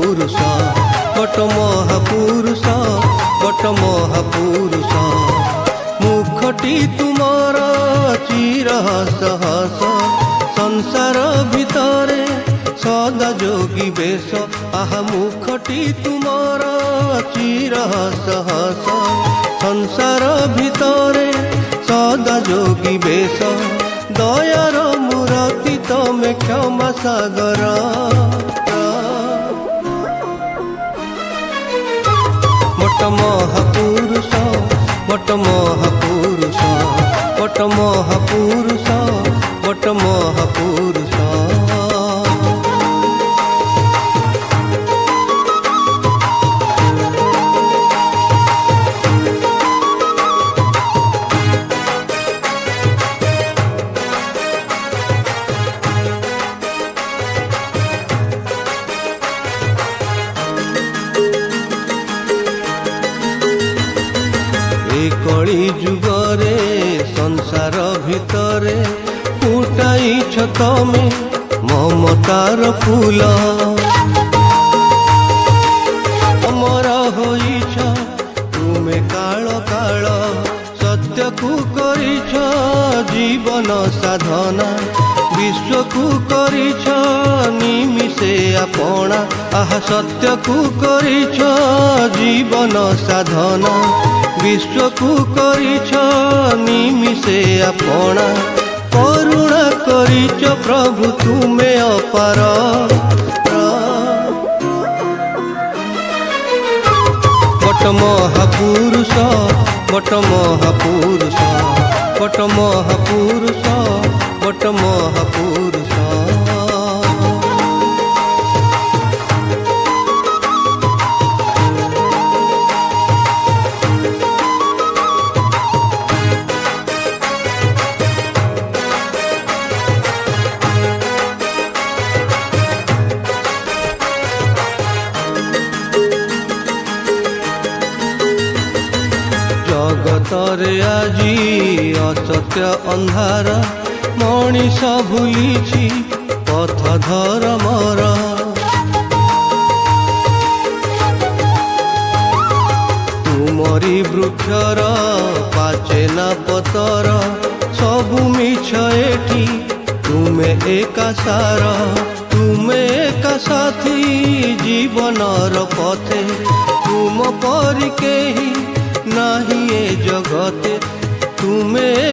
महापुरुष बट महापुरुष बट महापुरुष मुखटी तुमर चिर हस हस संसार भितरे सदा जोगी बेश आहा मुखटी तुमर चिर हस हस संसार भितरे सदा जोगी बेश दयार मूर्ति तमे क्षमा सागर बट महापुरुष बट महापुरुष बट महापुरुष बट महापुरुष कली जुगरे संसार भितरे फुटाइछ तमे ममतार फूल अमर होइछ तुमे काल काल सत्य को करिछ जीवन साधना विश्व को करिछ निमिषे आपणा आहा सत्य को करिछ जीवन साधना विश्व को करिछ निमिषे आपणा करुणा करिछ प्रभु तुमे अपार बट महापुरुष बट महापुरुष बट महापुरुष बट महापुरुष जगतरे आजी असत्य अंधार मनीष भूली पथ धर्मर तुमरी वृक्षर पाचेना पतर सबु मिछ एठी तुमे एका सार तुमे एका साथी जीवनर पथे तुम परि केही नाही ए जगते तुमे